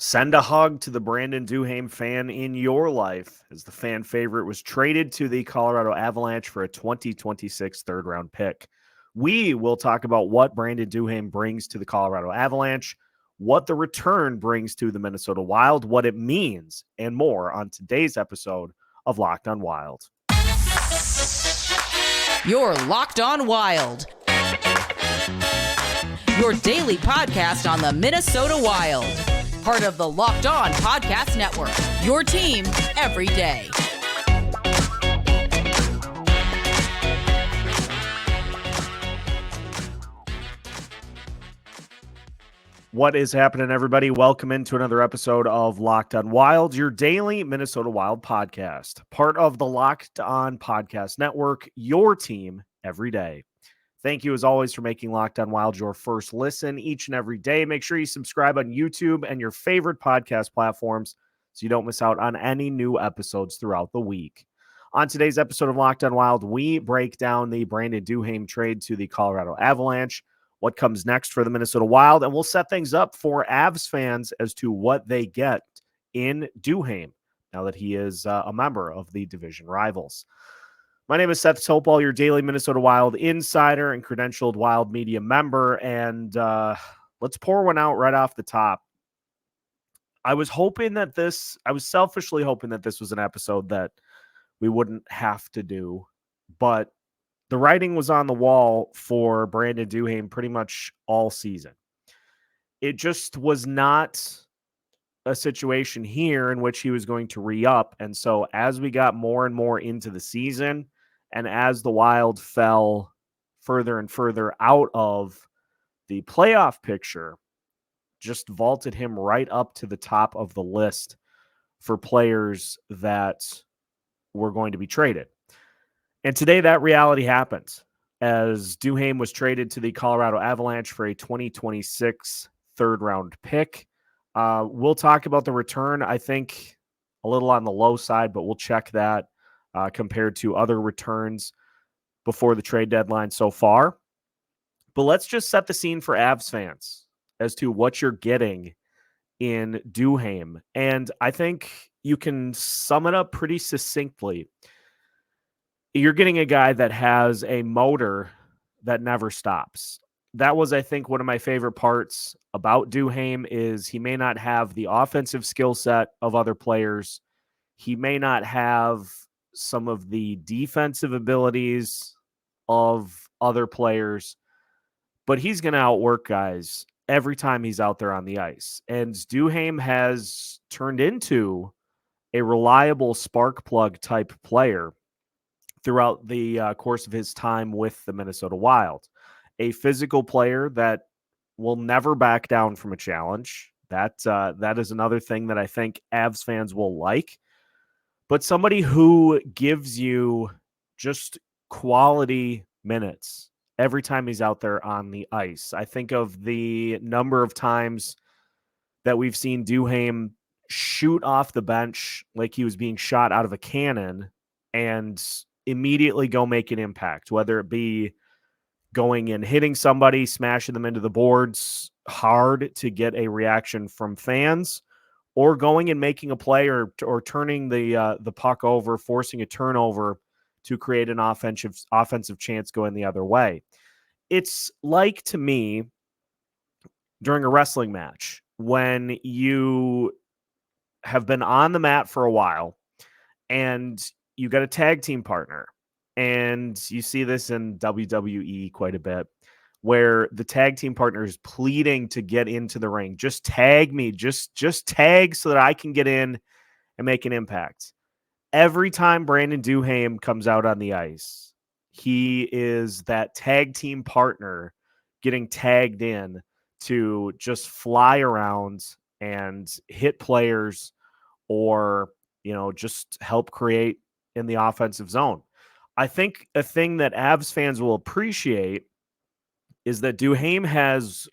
Send a hug to the Brandon Duhaime fan in your life, as the fan favorite was traded to the Colorado Avalanche for a 2026 third-round pick. We will talk about what Brandon Duhaime brings to the Colorado Avalanche, what the return brings to the Minnesota Wild, what it means, and more on today's episode of Locked on Wild. You're Locked on Wild, your daily podcast on the Minnesota Wild. Part of the Locked On Podcast Network, your team every day. What is happening, everybody? Welcome into another episode of Locked on Wild, your daily Minnesota Wild podcast. Part of the Locked On Podcast Network, your team every day. Thank you, as always, for making Locked on Wild your first listen each and every day. Make sure you subscribe on YouTube and your favorite podcast platforms so you don't miss out on any new episodes throughout the week. On today's episode of Locked on Wild, we break down the Brandon Duhaime trade to the Colorado Avalanche, what comes next for the Minnesota Wild, and we'll set things up for Avs fans as to what they get in Duhaime now that he is a member of the division rivals. My name is Seth Topol, your daily Minnesota Wild insider and credentialed Wild media member, and let's pour one out right off the top. I was selfishly hoping that this was an episode that we wouldn't have to do, but the writing was on the wall for Brandon Duhaime pretty much all season. It just was not a situation here in which he was going to re-up, and so as we got more and more into the season, and as the Wild fell further and further out of the playoff picture, just vaulted him right up to the top of the list for players that were going to be traded. And today that reality happened as Duhaime was traded to the Colorado Avalanche for a 2026 third-round pick. We'll talk about the return, I think, a little on the low side, but we'll check that compared to other returns before the trade deadline so far. But let's just set the scene for Avs fans as to what you're getting in Duhaime. And I think you can sum it up pretty succinctly. You're getting a guy that has a motor that never stops. That was, I think, one of my favorite parts about Duhaime is he may not have the offensive skill set of other players. He may not have some of the defensive abilities of other players, but he's going to outwork guys every time he's out there on the ice. And Duhaime has turned into a reliable spark plug type player throughout the course of his time with the Minnesota Wild. A physical player that will never back down from a challenge. That is another thing that I think Avs fans will like. But somebody who gives you just quality minutes every time he's out there on the ice. I think of the number of times that we've seen Duhaime shoot off the bench like he was being shot out of a cannon and immediately go make an impact, whether it be going and hitting somebody, smashing them into the boards hard to get a reaction from fans, or going and making a play or turning the puck over, forcing a turnover to create an offensive chance going the other way. It's like, to me, during a wrestling match, when you have been on the mat for a while and you got a tag team partner, and you see this in WWE quite a bit, where the tag team partner is pleading to get into the ring. Just tag me. Just tag so that I can get in and make an impact. Every time Brandon Duhaime comes out on the ice, he is that tag team partner getting tagged in to just fly around and hit players or, just help create in the offensive zone. I think a thing that Avs fans will appreciate is that Duhaime has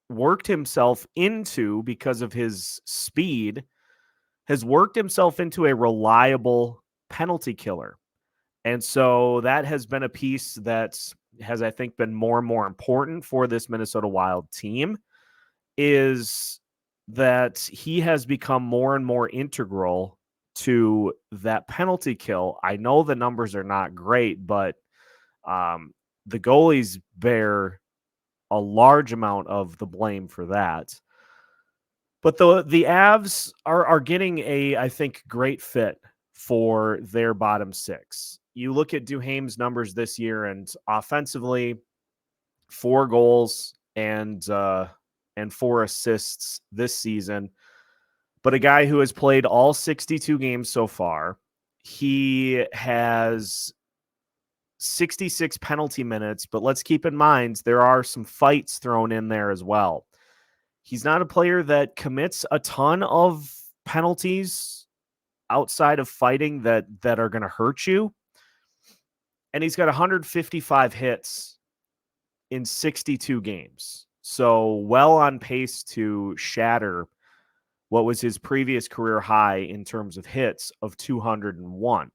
worked himself into, because of his speed, has worked himself into a reliable penalty killer. And so that has been a piece that has, I think, been more and more important for this Minnesota Wild team, is that he has become more and more integral to that penalty kill. I know the numbers are not great, but the goalies bear a large amount of the blame for that. But the Avs are getting a, I think, great fit for their bottom six. You look at Duhaime's numbers this year, and offensively, 4 goals and 4 assists this season. But a guy who has played all 62 games so far. He has 66 penalty minutes, but let's keep in mind there are some fights thrown in there as well. He's not a player that commits a ton of penalties outside of fighting that are going to hurt you. And he's got 155 hits in 62 games. So well on pace to shatter what was his previous career high in terms of hits of 201.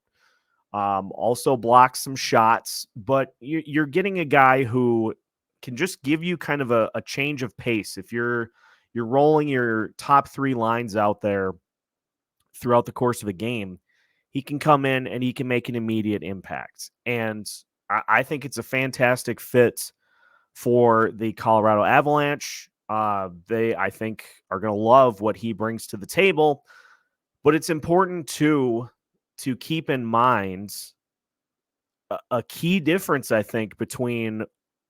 Also blocks some shots, but you're getting a guy who can just give you kind of a change of pace. If you're rolling your top 3 lines out there throughout the course of a game, he can come in and he can make an immediate impact. And I think it's a fantastic fit for the Colorado Avalanche. They, I think, are going to love what he brings to the table, but it's important to keep in mind a key difference, I think, between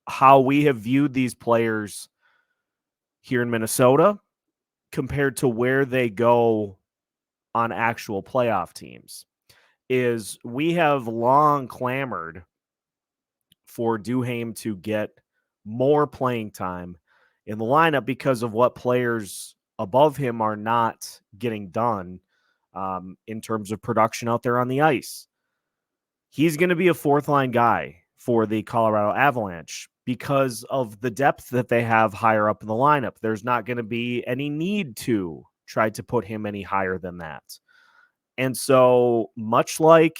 how we have viewed these players here in Minnesota compared to where they go on actual playoff teams. Is we have long clamored for Duhaime to get more playing time in the lineup because of what players above him are not getting done in terms of production out there on the ice. He's going to be a 4th-line guy for the Colorado Avalanche because of the depth that they have higher up in the lineup. There's not going to be any need to try to put him any higher than that. And so much like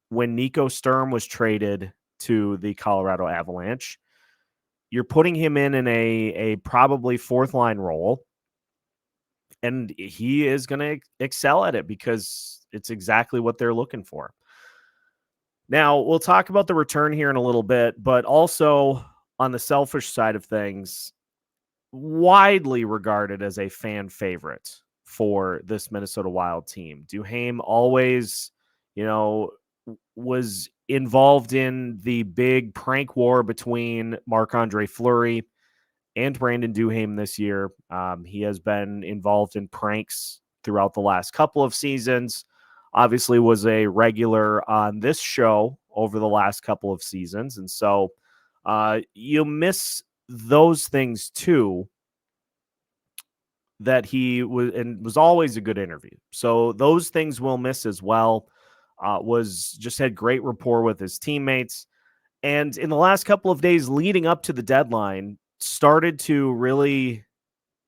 when Nico Sturm was traded to the Colorado Avalanche, you're putting him in a probably 4th-line role, and he is going to excel at it because it's exactly what they're looking for. Now, we'll talk about the return here in a little bit, but also on the selfish side of things, widely regarded as a fan favorite for this Minnesota Wild team. Duhaime always, was involved in the big prank war between Marc-Andre Fleury and Brandon Duhaime this year. He has been involved in pranks throughout the last couple of seasons. Obviously was a regular on this show over the last couple of seasons. And so you miss those things too, that he was always a good interview. So those things we'll miss as well. Just had great rapport with his teammates. And in the last couple of days leading up to the deadline, started to really,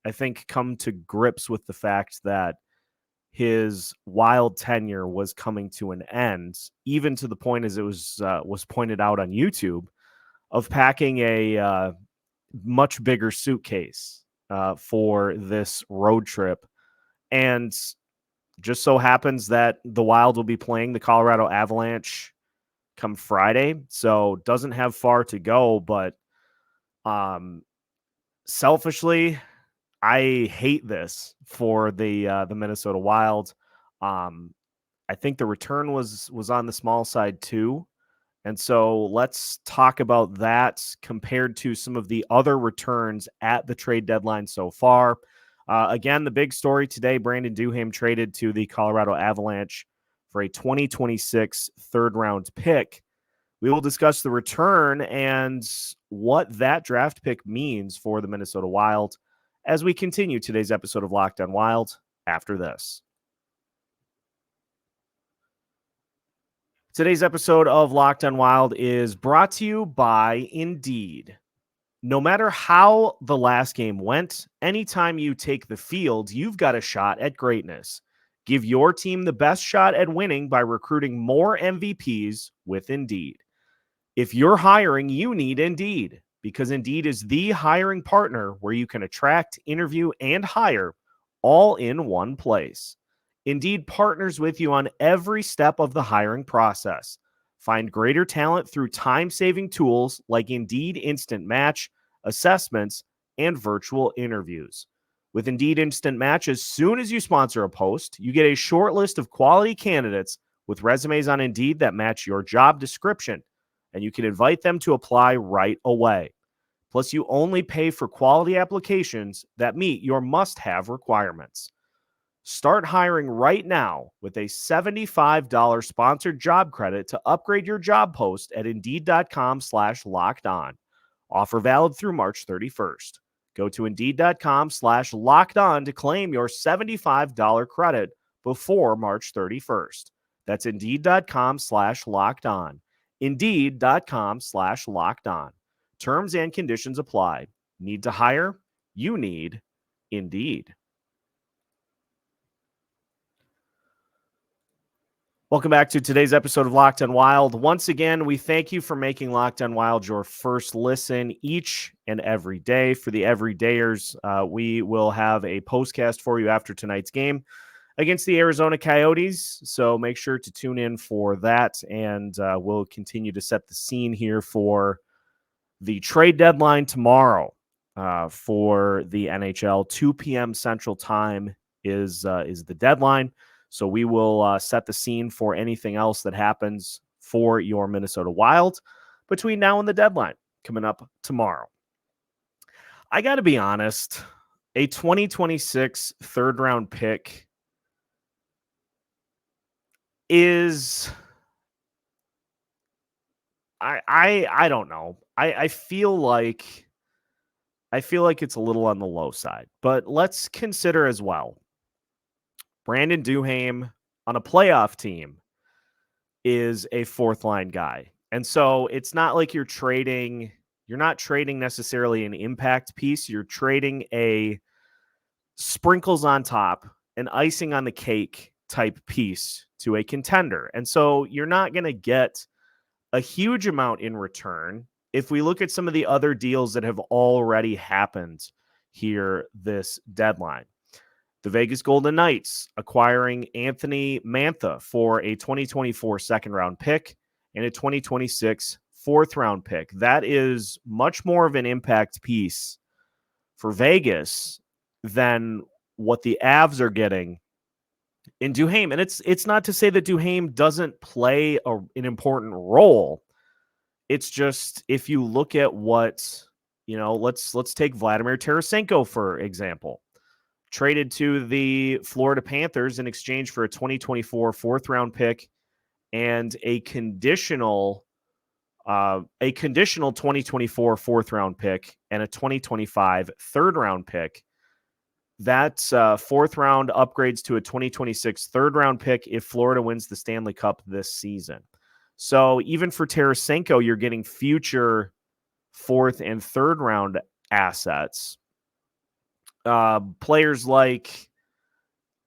I think, come to grips with the fact that his Wild tenure was coming to an end, even to the point, as it was pointed out on YouTube, of packing a much bigger suitcase for this road trip. And just so happens that the Wild will be playing the Colorado Avalanche come Friday, so doesn't have far to go. But selfishly, I hate this for the Minnesota Wild. I think the return was on the small side too. And so let's talk about that compared to some of the other returns at the trade deadline so far. Again, the big story today, Brandon Duhaime traded to the Colorado Avalanche for a 2026 third-round pick. We will discuss the return and what that draft pick means for the Minnesota Wild as we continue today's episode of Locked On Wild after this. Today's episode of Locked On Wild is brought to you by Indeed. No matter how the last game went, anytime you take the field, you've got a shot at greatness. Give your team the best shot at winning by recruiting more MVPs with Indeed. If you're hiring, you need Indeed, because Indeed is the hiring partner where you can attract, interview, and hire all in one place. Indeed partners with you on every step of the hiring process. Find greater talent through time-saving tools like Indeed Instant Match, assessments, and virtual interviews. With Indeed Instant Match, as soon as you sponsor a post, you get a short list of quality candidates with resumes on Indeed that match your job description, and you can invite them to apply right away. Plus, you only pay for quality applications that meet your must-have requirements. Start hiring right now with a $75 sponsored job credit to upgrade your job post at Indeed.com/lockedon. Offer valid through March 31st. Go to Indeed.com/lockedon to claim your $75 credit before March 31st. That's Indeed.com/lockedon. Indeed.com/lockedon. Terms and conditions apply. Need to hire? You need Indeed. Welcome back to today's episode of Locked on Wild. Once again, we thank you for making Locked on Wild your first listen each and every day. For the everydayers, we will have a postcast for you after tonight's game against the Arizona Coyotes. So make sure to tune in for that, and we'll continue to set the scene here for the trade deadline tomorrow for the NHL. 2 p.m. Central Time is the deadline. So we will set the scene for anything else that happens for your Minnesota Wild between now and the deadline coming up tomorrow. I got to be honest, a 2026 third-round pick is... I don't know. I feel like it's a little on the low side. But let's consider as well, Brandon Duhaime on a playoff team is a fourth line guy. And so it's not like you're not trading necessarily an impact piece. You're trading a sprinkles on top, an icing on the cake type piece to a contender. And so you're not going to get a huge amount in return. If we look at some of the other deals that have already happened here this deadline, the Vegas Golden Knights acquiring Anthony Mantha for a 2024 second-round pick and a 2026 fourth-round pick. That is much more of an impact piece for Vegas than what the Avs are getting in Duhaime. And it's not to say that Duhaime doesn't play an important role. It's just, if you look at what, let's take Vladimir Tarasenko, for example. Traded to the Florida Panthers in exchange for a 2024 fourth-round pick and a conditional 2024 fourth-round pick and a 2025 third-round pick. That fourth round upgrades to a 2026 third-round pick if Florida wins the Stanley Cup this season. So even for Tarasenko, you're getting future fourth and third-round assets. Players like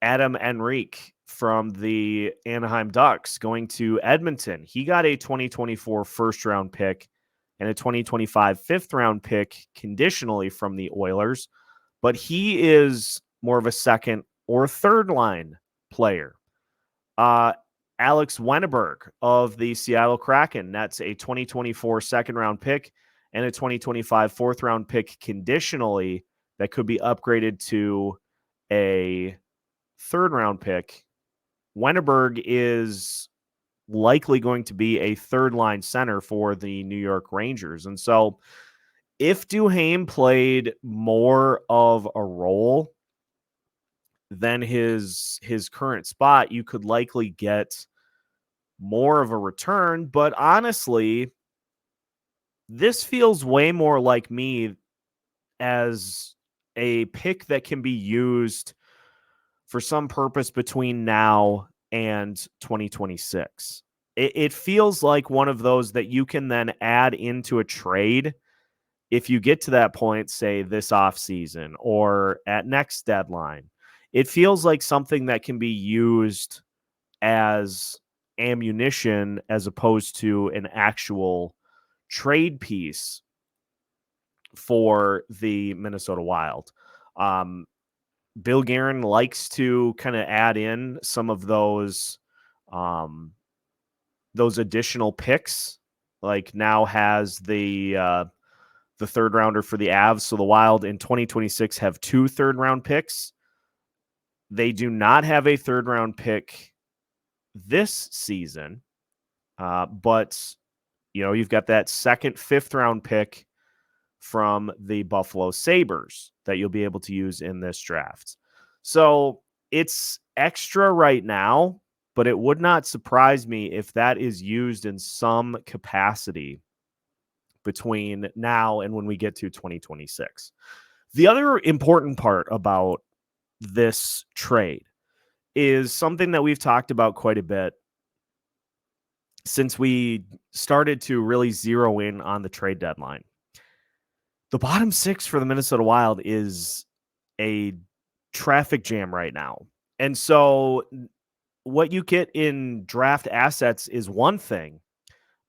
Adam Henrique from the Anaheim Ducks going to Edmonton. He got a 2024 first-round pick and a 2025 fifth-round pick conditionally from the Oilers, but he is more of a second or third-line player. Alex Wennerberg of the Seattle Kraken, that's a 2024 second-round pick and a 2025 fourth-round pick conditionally that could be upgraded to a third-round pick. Wennerberg is likely going to be a third-line center for the New York Rangers. And so if Duhaime played more of a role than his current spot, you could likely get more of a return. But honestly, this feels way more like me as a pick that can be used for some purpose between now and 2026. It feels like one of those that you can then add into a trade if you get to that point, say this offseason or at next deadline. It feels like something that can be used as ammunition as opposed to an actual trade piece for the Minnesota Wild. Bill Guerin likes to kind of add in some of those additional picks. Like now has the third rounder for the Avs. So the Wild in 2026 have 2 third-round picks. They do not have a third-round pick this season, but you've got that second, 5th-round pick from the Buffalo Sabres that you'll be able to use in this draft. So it's extra right now, but it would not surprise me if that is used in some capacity between now and when we get to 2026. The other important part about this trade is something that we've talked about quite a bit since we started to really zero in on the trade deadline. The bottom 6 for the Minnesota Wild is a traffic jam right now. And so what you get in draft assets is one thing,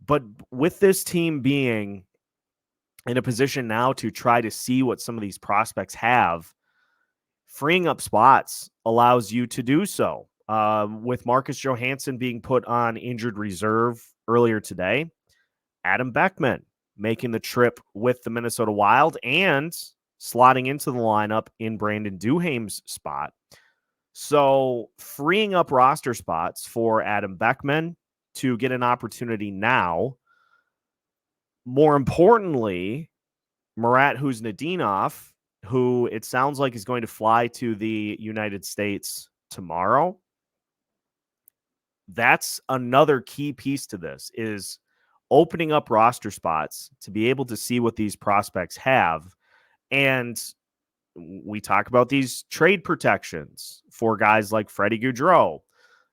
but with this team being in a position now to try to see what some of these prospects have, freeing up spots allows you to do so. With Marcus Johansson being put on injured reserve earlier today, Adam Beckman making the trip with the Minnesota Wild and slotting into the lineup in Brandon Duhaime's spot. So freeing up roster spots for Adam Beckman to get an opportunity now. More importantly, Marat Khusnutdinov, who it sounds like is going to fly to the United States tomorrow. That's another key piece to this, is opening up roster spots to be able to see what these prospects have. And we talk about these trade protections for guys like Freddie Gaudreau,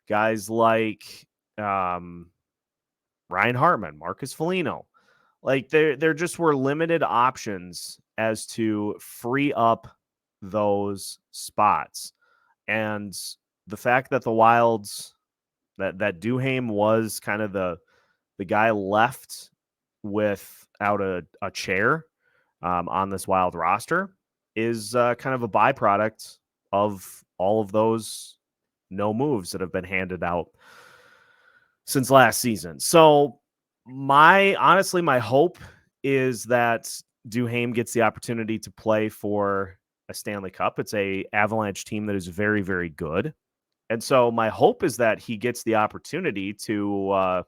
guys like Ryan Hartman, Marcus Foligno. Like there just were limited options as to free up those spots. And the fact that the Wilds, that Duhaime was kind of the guy left without a chair on this Wild roster is kind of a byproduct of all of those no moves that have been handed out since last season. So my hope is that Duhaime gets the opportunity to play for a Stanley Cup. It's a Avalanche team that is very, very good. And so my hope is that he gets the opportunity to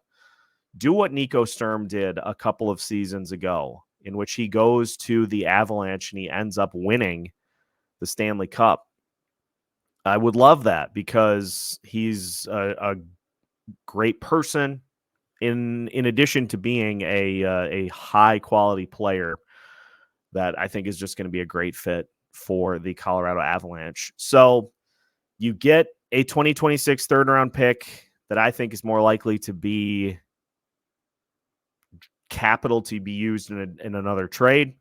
do what Nico Sturm did a couple of seasons ago, in which he goes to the Avalanche and he ends up winning the Stanley Cup. I would love that because he's a great person in addition to being a high quality player that I think is just going to be a great fit for the Colorado Avalanche. So you get a 2026 third round pick that I think is more likely to be capital to be used in another trade.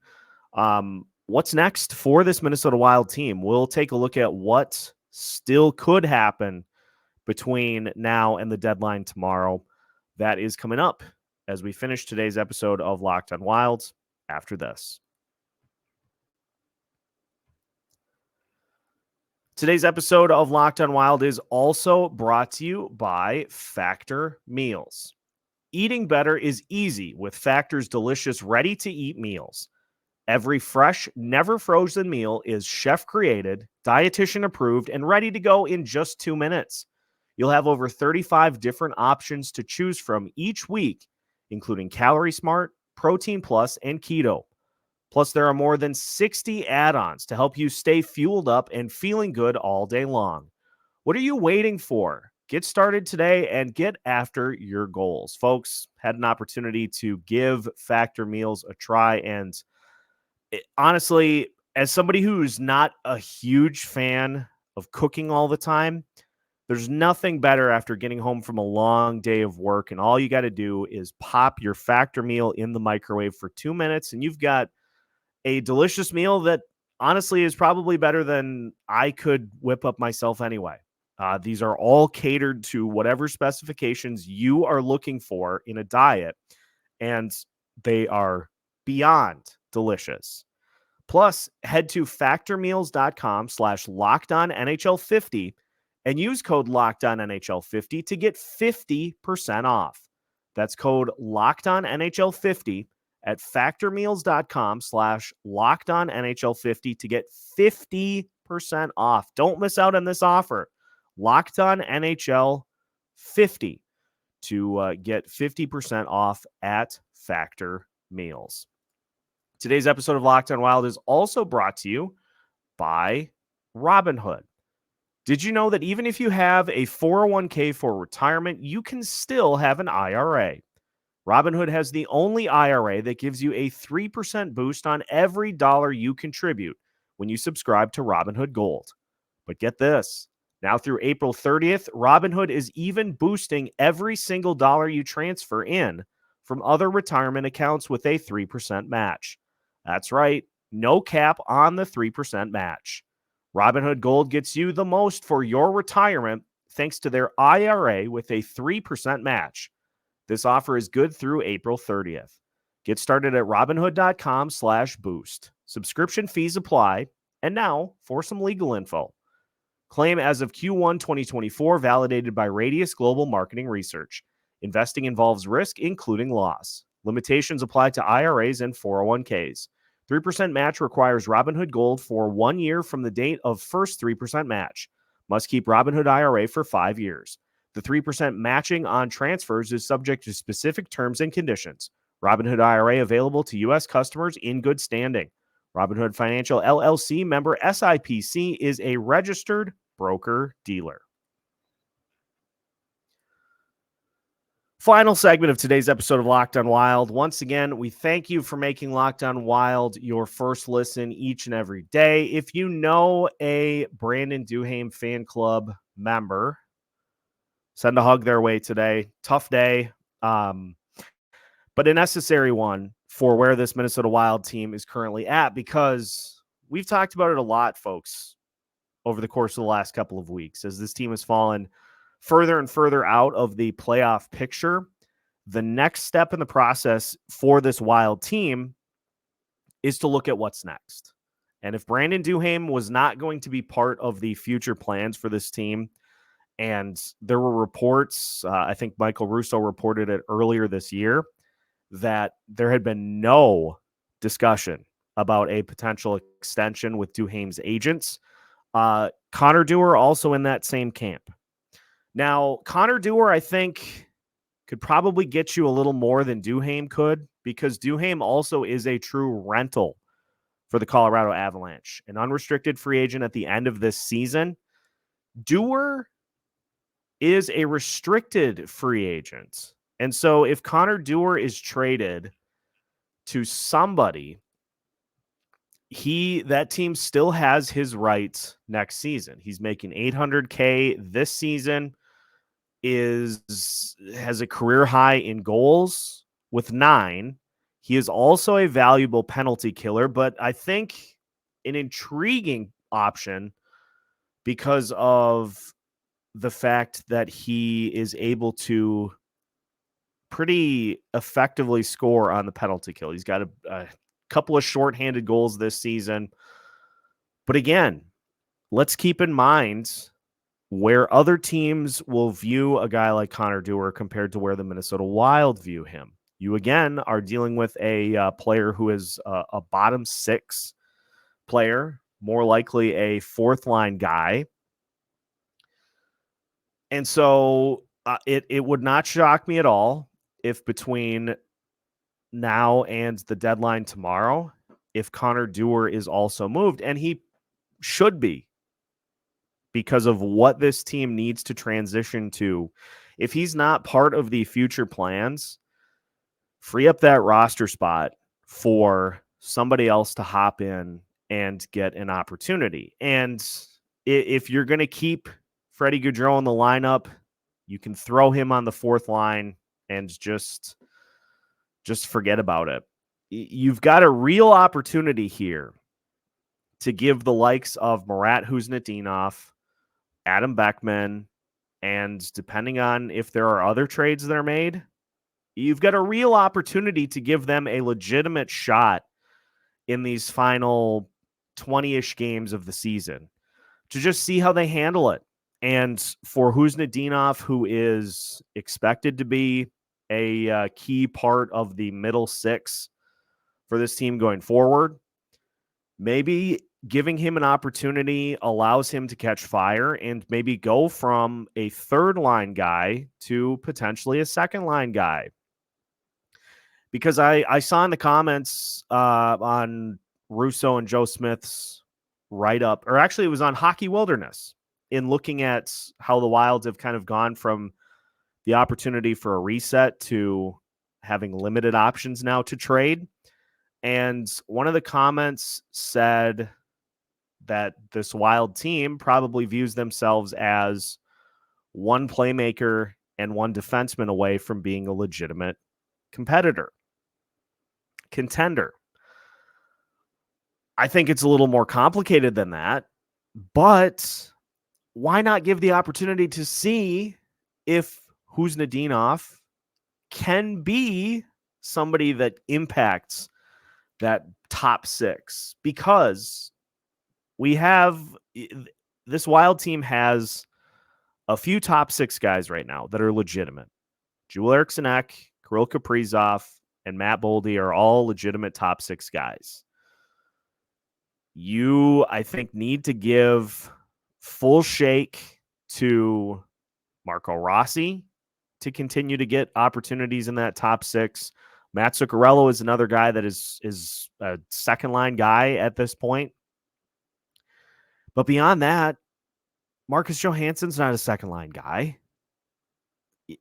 What's next for this Minnesota Wild team? We'll take a look at what still could happen between now and the deadline tomorrow. That is coming up as we finish today's episode of Locked on Wild after this. Today's episode of Locked on Wild is also brought to you by Factor Meals. Eating better is easy with Factor's delicious ready-to-eat meals. Every fresh, never frozen meal is chef-created, dietitian-approved, and ready to go in just 2 minutes. You'll have over 35 different options to choose from each week, including Calorie Smart, Protein Plus, and Keto. Plus, there are more than 60 add-ons to help you stay fueled up and feeling good all day long. What are you waiting for? Get started today and get after your goals. Folks, had an opportunity to give Factor Meals a try, and honestly, as somebody who's not a huge fan of cooking all the time, there's nothing better after getting home from a long day of work, and all you got to do is pop your Factor meal in the microwave for 2 minutes, and you've got a delicious meal that honestly is probably better than I could whip up myself anyway. These are all catered to whatever specifications you are looking for in a diet, and they are beyond delicious. Plus, head to factormeals.com/LockedOnNHL50 and use code LockedOnNHL50 to get 50% off. That's code LockedOnNHL50 at factormeals.com/LockedOnNHL50 to get 50% off. Don't miss out on this offer. LockedOnNHL50 to get 50% off at Factor Meals. Today's episode of Locked On Wild is also brought to you by Robinhood. Did you know that even if you have a 401k for retirement, you can still have an IRA? Robinhood has the only IRA that gives you a 3% boost on every dollar you contribute when you subscribe to Robinhood Gold. But get this, now through April 30th, Robinhood is even boosting every single dollar you transfer in from other retirement accounts with a 3% match. That's right, no cap on the 3% match. Robinhood Gold gets you the most for your retirement thanks to their IRA with a 3% match. This offer is good through April 30th. Get started at Robinhood.com/boost. Subscription fees apply. And now for some legal info. Claim as of Q1 2024, validated by Radius Global Marketing Research. Investing involves risk, including loss. Limitations apply to IRAs and 401ks. 3% match requires Robinhood Gold for 1 year from the date of first 3% match. Must keep Robinhood IRA for 5 years. The 3% matching on transfers is subject to specific terms and conditions. Robinhood IRA available to U.S. customers in good standing. Robinhood Financial LLC member SIPC is a registered broker-dealer. Final segment of today's episode of Locked On Wild. Once again, we thank you for making Locked On Wild your first listen each and every day. If you know a Brandon Duhaime fan club member, send a hug their way today. Tough day, but a necessary one for where this Minnesota Wild team is currently at, because we've talked about it a lot, folks, over the course of the last couple of weeks as this team has fallen further and further out of the playoff picture. The next step in the process for this Wild team is to look at what's next. And if Brandon Duhaime was not going to be part of the future plans for this team, and there were reports, I think Michael Russo reported it earlier this year, that there had been no discussion about a potential extension with Duhaime's agents. Connor Dewar also in that same camp. Now, Connor Dewar, I think, could probably get you a little more than Duhaime could, because Duhaime also is a true rental for the Colorado Avalanche, an unrestricted free agent at the end of this season. Dewar is a restricted free agent. And so if Connor Dewar is traded to somebody, that team still has his rights next season. He's making $800K this season, has a career high in goals with 9. He is also a valuable penalty killer, but I think an intriguing option because of the fact that he is able to pretty effectively score on the penalty kill. He's got a couple of shorthanded goals this season. But again, let's keep in mind where other teams will view a guy like Connor Dewar compared to where the Minnesota Wild view him. You, again, are dealing with a player who is a bottom 6 player, more likely a fourth-line guy. And so it would not shock me at all if between now and the deadline tomorrow, if Connor Dewar is also moved, and he should be, because of what this team needs to transition to. If he's not part of the future plans, free up that roster spot for somebody else to hop in and get an opportunity. And if you're going to keep Freddie Gaudreau in the lineup, you can throw him on the fourth line and just forget about it. You've got a real opportunity here to give the likes of Marat, Khusnutdinov, Adam Beckman, and depending on if there are other trades that are made, you've got a real opportunity to give them a legitimate shot in these final 20-ish games of the season to just see how they handle it. And for Khusnutdinov, who is expected to be a key part of the middle six for this team going forward, maybe giving him an opportunity allows him to catch fire and maybe go from a third line guy to potentially a second line guy. Because I saw in the comments on Russo and Joe Smith's write-up, or actually it was on Hockey Wilderness, in looking at how the Wilds have kind of gone from the opportunity for a reset to having limited options now to trade. And one of the comments said that this Wild team probably views themselves as one playmaker and one defenseman away from being a legitimate contender. I think it's a little more complicated than that, but why not give the opportunity to see if Khusnutdinov can be somebody that impacts that top six? Because this Wild team has a few top six guys right now that are legitimate. Joel Eriksson Ek, Kirill Kaprizov, and Matt Boldy are all legitimate top six guys. You, I think, need to give full shake to Marco Rossi to continue to get opportunities in that top six. Matt Zuccarello is another guy that is a second line guy at this point. But beyond that, Marcus Johansson's not a second line guy.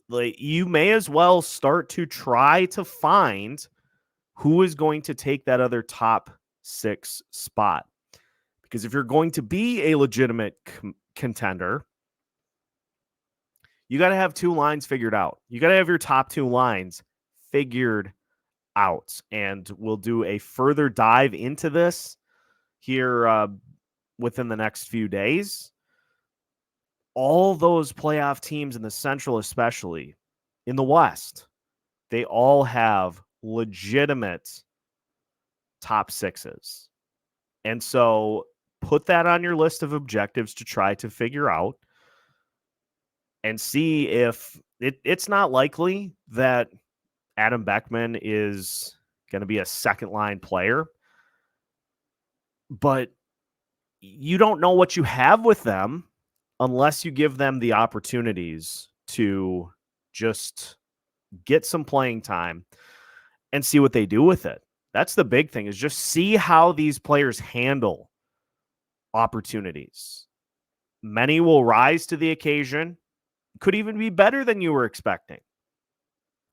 Like, you may as well start to try to find who is going to take that other top six spot. Because if you're going to be a legitimate contender, you got to have two lines figured out. You got to have your top two lines figured out. And we'll do a further dive into this here within the next few days. All those playoff teams in the Central, especially in the West, they all have legitimate top sixes. And so put that on your list of objectives to try to figure out and see if it's not likely that Adam Beckman is going to be a second line player, but you don't know what you have with them unless you give them the opportunities to just get some playing time and see what they do with it. That's the big thing, is just see how these players handle opportunities. Many will rise to the occasion, could even be better than you were expecting.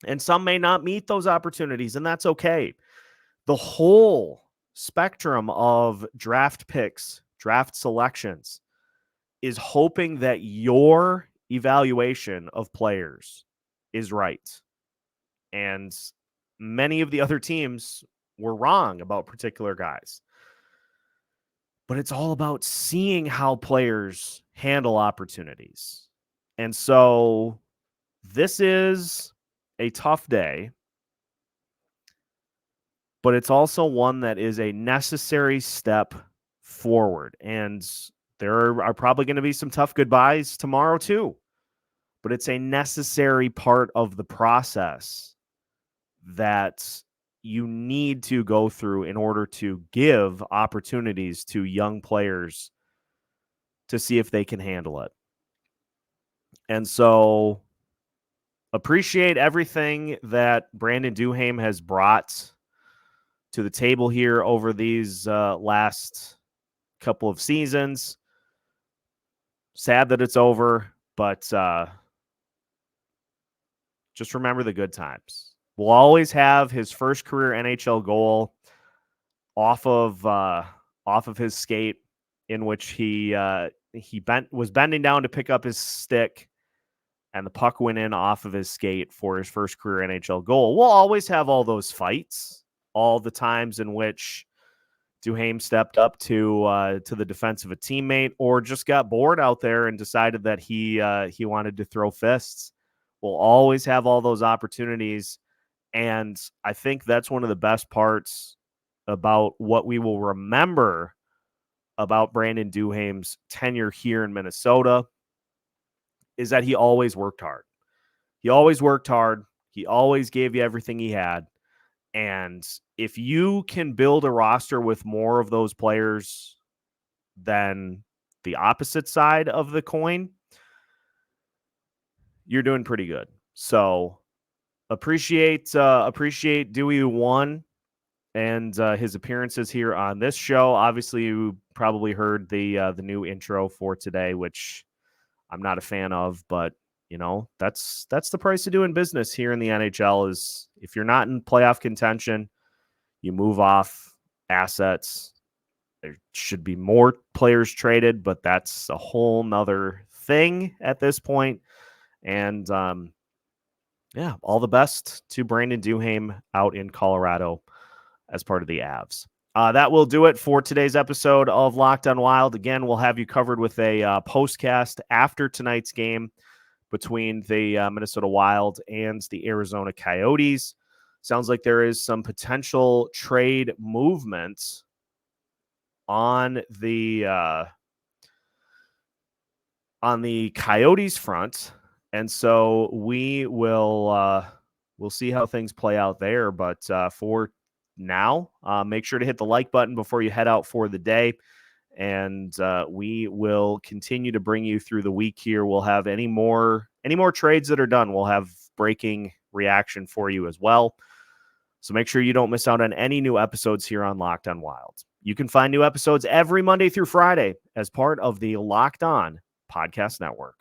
And some may not meet those opportunities, and that's okay. The whole spectrum of draft picks, draft selections, is hoping that your evaluation of players is right. And many of the other teams were wrong about particular guys. But it's all about seeing how players handle opportunities. And so this is a tough day, but it's also one that is a necessary step forward. And there are probably going to be some tough goodbyes tomorrow too, but it's a necessary part of the process that you need to go through in order to give opportunities to young players to see if they can handle it. And so appreciate everything that Brandon Duhaime has brought to the table here over these last couple of seasons. Sad that it's over, but just remember the good times. We'll always have his first career NHL goal off of his skate, in which he was bending down to pick up his stick, and the puck went in off of his skate for his first career NHL goal. We'll always have all those fights, all the times in which Duhaime stepped up to the defense of a teammate, or just got bored out there and decided that he wanted to throw fists. We'll always have all those opportunities, and I think that's one of the best parts about what we will remember about Brandon Duhaime's tenure here in Minnesota is that he always worked hard. He always worked hard. He always gave you everything he had. And if you can build a roster with more of those players than the opposite side of the coin, you're doing pretty good. So appreciate Dewey who won and his appearances here on this show. Obviously, you probably heard the new intro for today, which I'm not a fan of, but you know, that's the price of doing business here in the NHL is if you're not in playoff contention, you move off assets. There should be more players traded, but that's a whole nother thing at this point. And yeah, all the best to Brandon Duhaime out in Colorado as part of the Avs. That will do it for today's episode of Locked on Wild. Again, we'll have you covered with a postcast after tonight's game between the Minnesota Wild and the Arizona Coyotes. Sounds like there is some potential trade movement on the Coyotes front, and so we will we'll see how things play out there. But for now, make sure to hit the like button before you head out for the day. And we will continue to bring you through the week here. We'll have any more trades that are done. We'll have breaking reaction for you as well. So make sure you don't miss out on any new episodes here on Locked on Wild. You can find new episodes every Monday through Friday as part of the Locked On Podcast Network.